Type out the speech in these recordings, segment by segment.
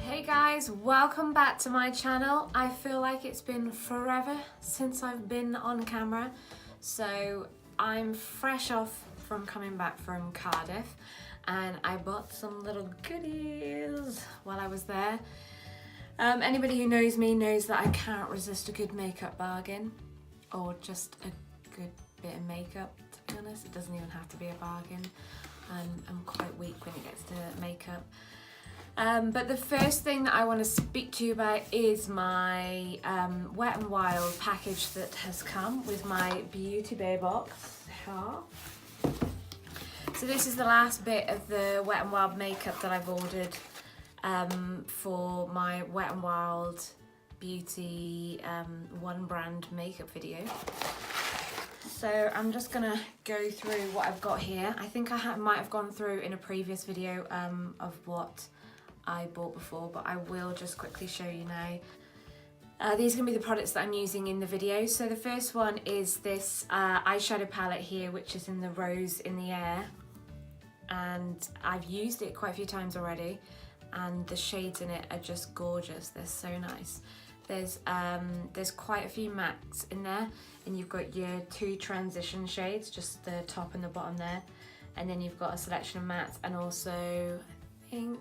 Hey guys, welcome back to my channel. I feel like it's been forever since I've been on camera, so I'm fresh off from coming back from Cardiff and I bought some little goodies while I was there. Anybody who knows me knows that I can't resist a good makeup bargain, or just a good bit of makeup, to be honest. It doesn't even have to be a bargain. I'm quite weak when it gets to makeup. But the first thing that I want to speak to you about is my Wet n Wild package that has come with my Beauty Bay box. So this is the last bit of the Wet n Wild makeup that I've ordered for my Wet n Wild Beauty one brand makeup video. So I'm just gonna go through what I've got here. I think I might have gone through in a previous video of what I bought before, but I will just quickly show you now. These are going to be the products that I'm using in the video. So the first one is this eyeshadow palette here, which is in the Rose in the Air. And I've used it quite a few times already, and the shades in it are just gorgeous. They're so nice. There's quite a few mattes in there, and you've got your two transition shades, just the top and the bottom there. And then you've got a selection of mattes, and also, I think,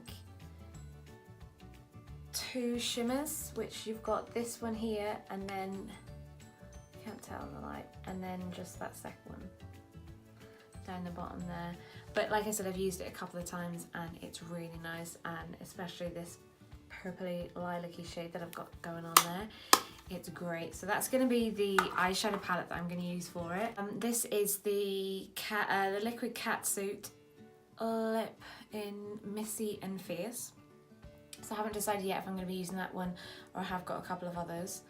two shimmers, which you've got this one here, and then you can't tell in the light, and then just that second one down the bottom there. But like I said, I've used it a couple of times and it's really nice, and especially this purpley lilac-y shade that I've got going on there, it's great. So that's going to be the eyeshadow palette that I'm going to use for it. This is the liquid catsuit lip in Missy and Fierce. So I haven't decided yet if I'm going to be using that one, or I have got a couple of others.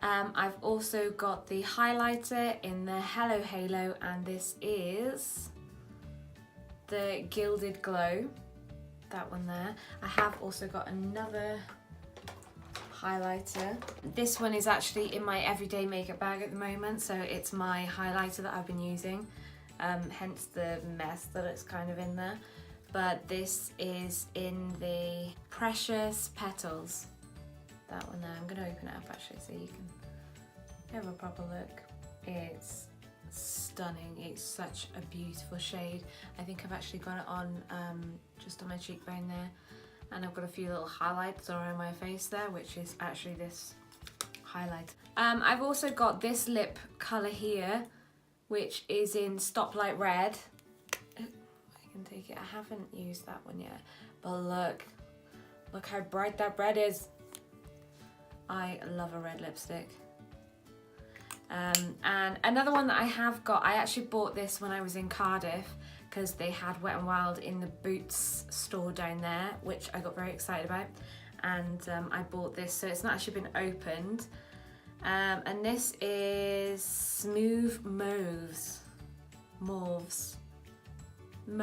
I've also got the highlighter in the Hello Halo, and this is the Gilded Glow, that one there. I have also got another highlighter. This one is actually in my everyday makeup bag at the moment, so it's my highlighter that I've been using, hence the mess that it's kind of in there. But this is in the Precious Petals, that one there. I'm going to open it up actually so you can have a proper look. It's stunning. It's such a beautiful shade. I think I've actually got it on just on my cheekbone there, and I've got a few little highlights around my face there, which is actually this highlight. I've also got this lip colour here, which is in Stoplight Red. Take it. I haven't used that one yet, but look how bright that red is. I love a red lipstick. And another one that I have got, I actually bought this when I was in Cardiff because they had Wet n Wild in the Boots store down there, which I got very excited about, and I bought this. So it's not actually been opened, and this is Smooth Mauve. I'm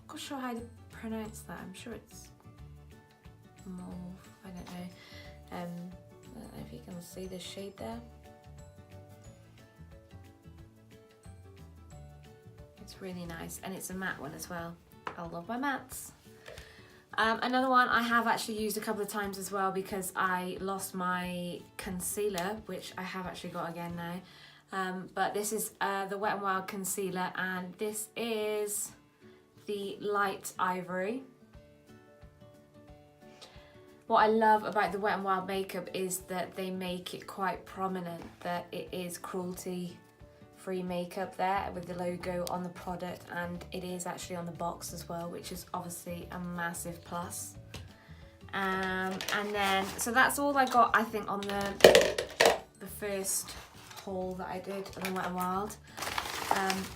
not sure how to pronounce that. I'm sure it's mauve. I don't know. I don't know if you can see the shade there. It's really nice, and it's a matte one as well. I love my mattes. Another one I have actually used a couple of times as well, because I lost my concealer, which I have actually got again now. But this is the Wet n Wild concealer, and this is the Light Ivory. What I love about the Wet n Wild makeup is that they make it quite prominent that it is cruelty-free makeup there, with the logo on the product, and it is actually on the box as well, which is obviously a massive plus. And then, so that's all I got, I think, on the first haul that I did on the Wet n Wild.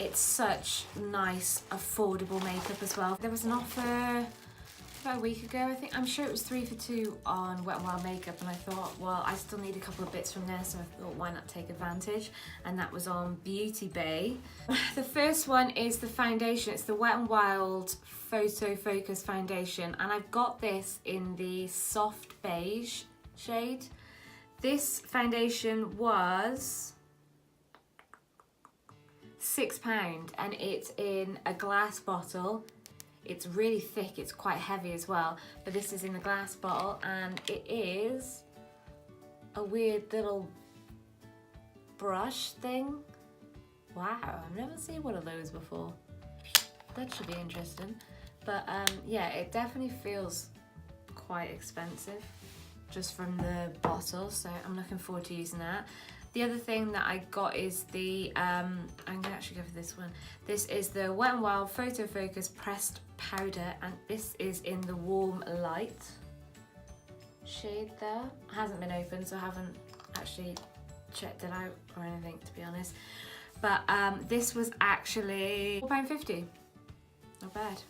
It's such nice, affordable makeup as well. There was an offer about a week ago, I think. I'm sure it was 3 for 2 on Wet n Wild makeup, and I thought, well, I still need a couple of bits from there, so I thought, why not take advantage? And that was on Beauty Bay. The first one is the foundation. It's the Wet n Wild Photo Focus Foundation, and I've got this in the soft beige shade. This foundation was £6, and it's in a glass bottle. It's really thick, it's quite heavy as well, but this is in a glass bottle and it is a weird little brush thing. Wow, I've never seen one of those before. That should be interesting. But yeah, it definitely feels quite expensive just from the bottle, so I'm looking forward to using that. The other thing that I got is the, I'm gonna actually go for this one. This is the Wet n Wild Photo Focus Pressed Powder, and this is in the Warm Light shade there. It hasn't been opened, so I haven't actually checked it out or anything, to be honest. But this was actually £4.50, not bad.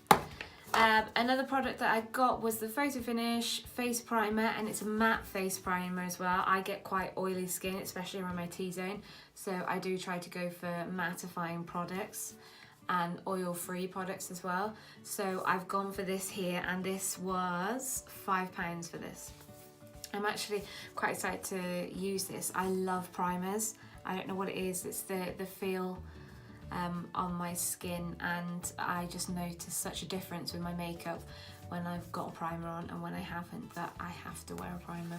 Another product that I got was the Photo Finish Face Primer, and it's a matte face primer as well. I get quite oily skin, especially around my T-zone, so I do try to go for mattifying products and oil-free products as well. So I've gone for this here, and this was £5 for this. I'm actually quite excited to use this. I love primers. I don't know what it is, it's the feel on my skin, and I just notice such a difference with my makeup when I've got a primer on and when I haven't, that I have to wear a primer.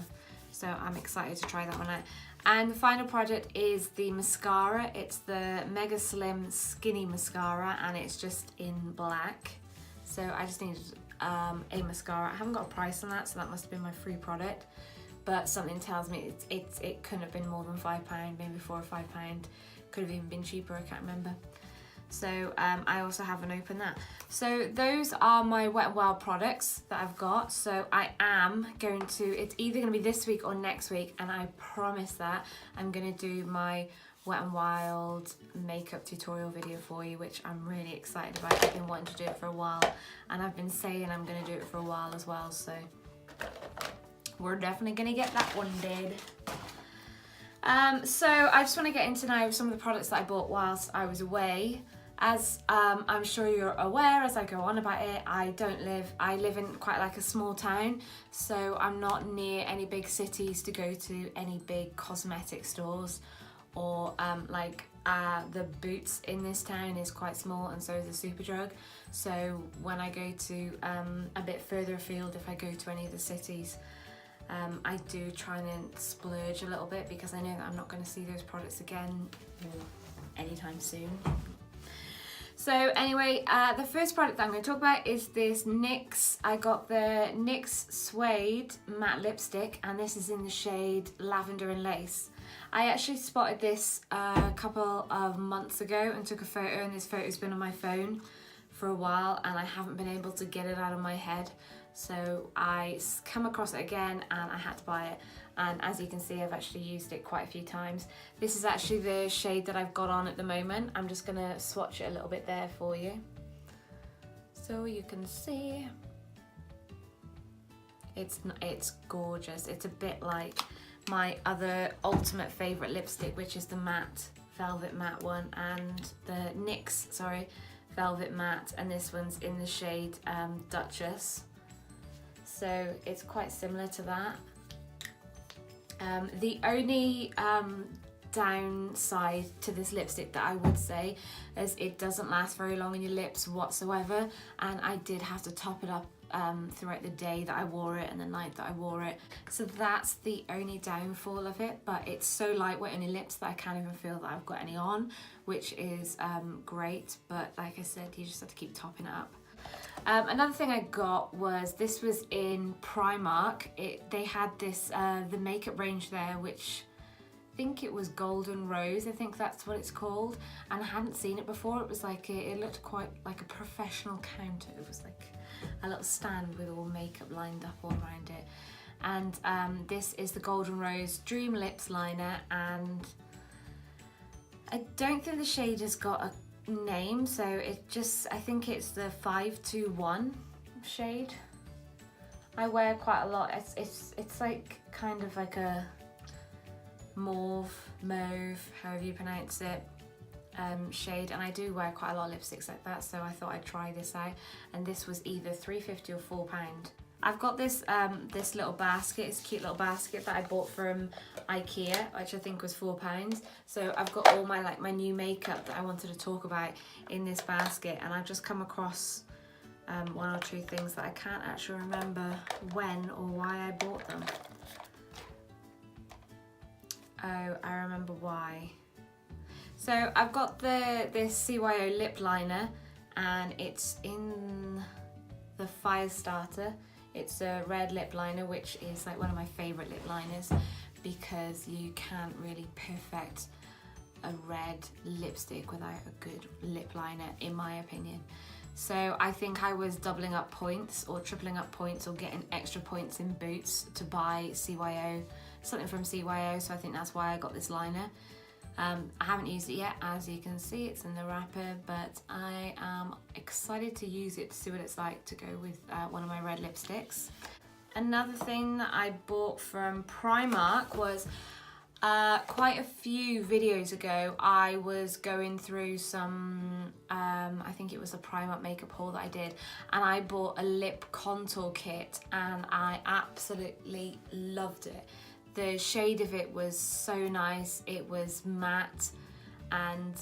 So I'm excited to try that one out. And the final product is the mascara. It's the Mega Slim Skinny Mascara, and it's just in black. So I just needed a mascara. I haven't got a price on that, so that must have been my free product. But something tells me it couldn't have been more than £5, maybe £4 or £5. Could have even been cheaper, I can't remember. So I also haven't opened that. So those are my Wet n Wild products that I've got. So I am going to, it's either going to be this week or next week, and I promise that I'm going to do my Wet n Wild makeup tutorial video for you, which I'm really excited about. I've been wanting to do it for a while, and I've been saying I'm going to do it for a while as well, so we're definitely going to get that one did. So I just want to get into now some of the products that I bought whilst I was away. As I'm sure you're aware, as I go on about it, I live in quite like a small town, so I'm not near any big cities to go to any big cosmetic stores, or the Boots in this town is quite small, and so is the Superdrug. So when I go to a bit further afield, if I go to any of the cities, I do try and splurge a little bit, because I know that I'm not going to see those products again anytime soon. So anyway, the first product that I'm going to talk about is this NYX. I got the NYX Suede Matte Lipstick, and this is in the shade Lavender and Lace. I actually spotted this a couple of months ago and took a photo, and this photo's been on my phone for a while, and I haven't been able to get it out of my head. So I come across it again, and I had to buy it. And as you can see, I've actually used it quite a few times. This is actually the shade that I've got on at the moment. I'm just gonna swatch it a little bit there for you, so you can see. It's gorgeous. It's a bit like my other ultimate favorite lipstick, which is the matte, Velvet Matte one, and the NYX, Velvet Matte, and this one's in the shade Duchess. So it's quite similar to that. The only downside to this lipstick that I would say is it doesn't last very long on your lips whatsoever, and I did have to top it up throughout the day that I wore it and the night that I wore it. So that's the only downfall of it, but it's so lightweight on your lips that I can't even feel that I've got any on, which is great, but like I said, you just have to keep topping it up. Another thing I got was, this was in Primark. They had this, the makeup range there, which I think it was Golden Rose, I think that's what it's called, and I hadn't seen it before. It was like, it looked quite like a professional counter. It was like a little stand with all makeup lined up all around it. And this is the Golden Rose Dream Lips Liner, and I don't think the shade has got a name, so I think it's the 521 shade. I wear quite a lot. It's like kind of like a mauve, however you pronounce it, shade, and I do wear quite a lot of lipsticks like that, so I thought I'd try this out, and this was either £3.50 or £4. I've got this this little basket, it's a cute little basket that I bought from IKEA, which I think was £4. So I've got all my my new makeup that I wanted to talk about in this basket, and I've just come across one or two things that I can't actually remember when or why I bought them. Oh, I remember why. So I've got this CYO lip liner, and it's in the Firestarter. It's a red lip liner, which is like one of my favourite lip liners because you can't really perfect a red lipstick without a good lip liner, in my opinion. So I think I was doubling up points or tripling up points or getting extra points in Boots to buy CYO, something from CYO, so I think that's why I got this liner. I haven't used it yet, as you can see, it's in the wrapper, but I am excited to use it to see what it's like to go with one of my red lipsticks. Another thing that I bought from Primark was quite a few videos ago, I was going through some, I think it was a Primark makeup haul that I did, and I bought a lip contour kit and I absolutely loved it. The shade of it was so nice, it was matte, and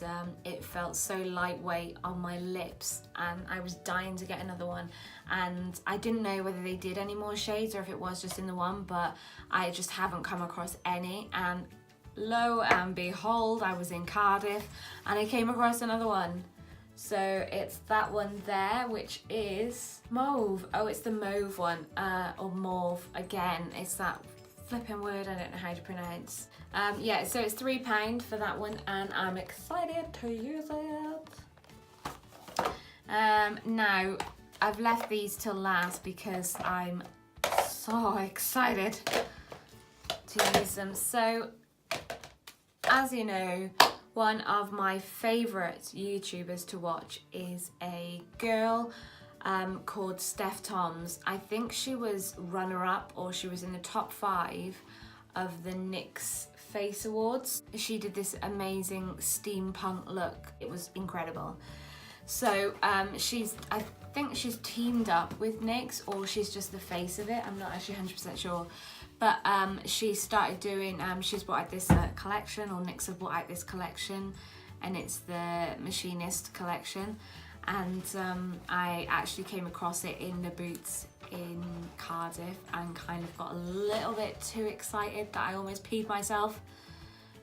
it felt so lightweight on my lips, and I was dying to get another one. And I didn't know whether they did any more shades or if it was just in the one, but I just haven't come across any, and lo and behold, I was in Cardiff and I came across another one. So it's that one there, which is mauve. Oh, it's the mauve one, or mauve again. It's that flipping word I don't know how to pronounce. Yeah, so it's £3 for that one, and I'm excited to use it. Now, I've left these till last because I'm so excited to use them. So, as you know, one of my favourite YouTubers to watch is a girl called Steph Toms. I think she was runner-up, or she was in the top 5 of the Nyx Face Awards. She did this amazing steampunk look. It was incredible. So I think she's teamed up with Nyx, or she's just the face of it. I'm not actually 100% sure. But she started doing, she's brought out this collection, or Nyx have brought out this collection, and it's the Machinist Collection. And I actually came across it in the Boots in Cardiff and kind of got a little bit too excited that I almost peed myself.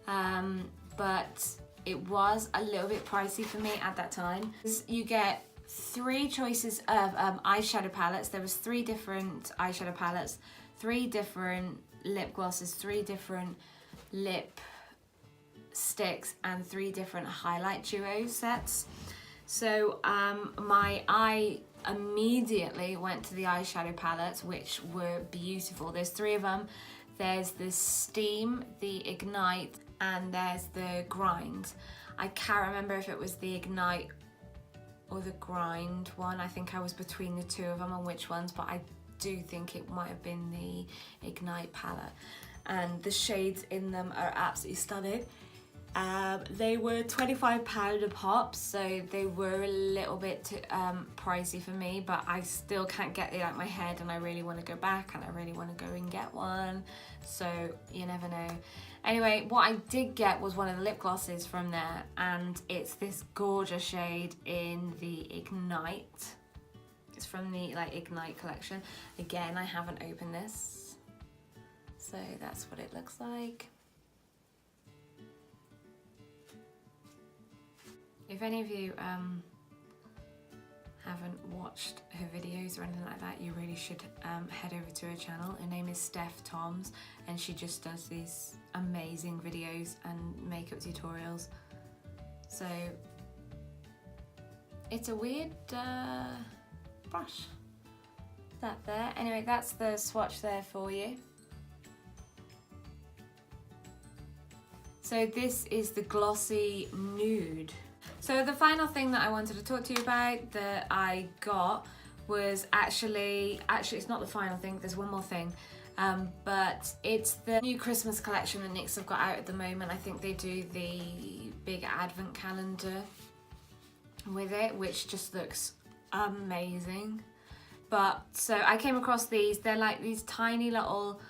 But it was a little bit pricey for me at that time. You get 3 choices of eyeshadow palettes. There was 3 different eyeshadow palettes, 3 different lip glosses, 3 different lip sticks, and 3 different highlight duo sets. So my eye immediately went to the eyeshadow palettes, which were beautiful. There's 3 of them. There's the Steam, the Ignite, and there's the Grind. I can't remember if it was the Ignite or the Grind one. I think I was between the 2 of them on which ones, but I do think it might have been the Ignite palette. And the shades in them are absolutely stunning. They were £25 a pop, so they were a little bit too, pricey for me, but I still can't get it out of my head, and I really want to go back and I really want to go and get one, so you never know. Anyway, what I did get was one of the lip glosses from there, and it's this gorgeous shade in the Ignite. It's from the Ignite collection. Again, I haven't opened this, so that's what it looks like. If any of you haven't watched her videos or anything like that, you really should head over to her channel. Her name is Steph Toms, and she just does these amazing videos and makeup tutorials. So it's a weird brush. That there. Anyway, that's the swatch there for you. So this is the Glossy Nude. So the final thing that I wanted to talk to you about that I got was actually it's not the final thing, there's one more thing, but it's the new Christmas collection that Nyx have got out at the moment. I think they do the big advent calendar with it, which just looks amazing. But so I came across these, they're like these tiny little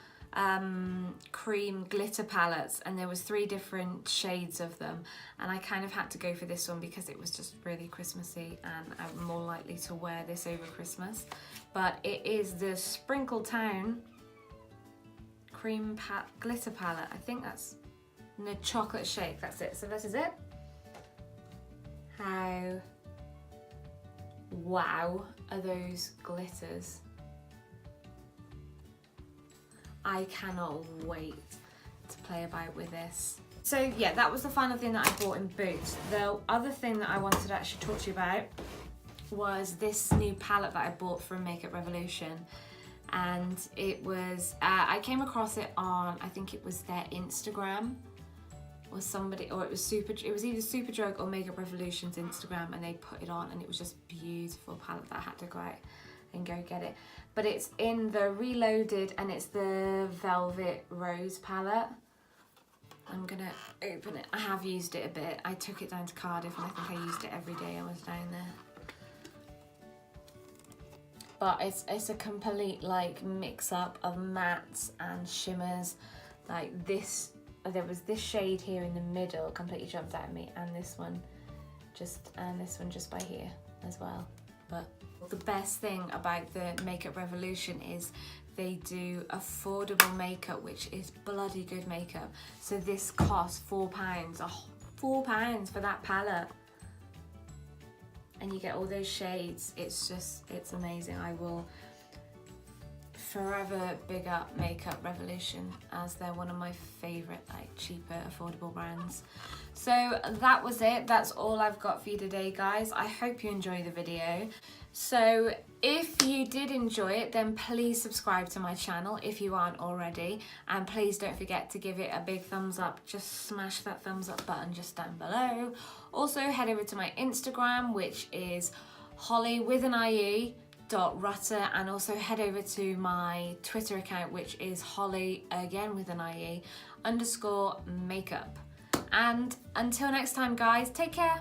cream glitter palettes, and there was 3 different shades of them, and I kind of had to go for this one because it was just really Christmassy and I'm more likely to wear this over Christmas. But it is the Sprinkle Town cream glitter palette. I think that's the chocolate shake, that's it. So this is it. How wow are those glitters? I cannot wait to play about with this. So yeah, that was the final thing that I bought in Boots. The other thing that I wanted to actually talk to you about was this new palette that I bought from Makeup Revolution. And it was, I came across it on, I think it was their Instagram, or somebody, or it was either Superdrug or Makeup Revolution's Instagram, and they put it on, and it was just beautiful palette that I had to go out and go get it. But it's in the Reloaded, and it's the Velvet Rose palette. I'm gonna open it. I have used it a bit. I took it down to Cardiff and I think I used it every day I was down there. But it's a complete like mix up of mattes and shimmers. Like this, there was this shade here in the middle completely jumped out at me, and this one just by here as well. But the best thing about the Makeup Revolution is they do affordable makeup, which is bloody good makeup. So this costs £4. Oh, £4 for that palette. And you get all those shades. It's amazing. I will forever big up Makeup Revolution, as they're one of my favourite like cheaper affordable brands. So that was it. That's all I've got for you today, guys. I hope you enjoy the video. So if you did enjoy it, then please subscribe to my channel if you aren't already, and please don't forget to give it a big thumbs up. Just smash that thumbs up button just down below. Also head over to my Instagram, which is Holly with an IE .rutter, and also head over to my Twitter account, which is Holly again with an IE _makeup. And until next time, guys, take care.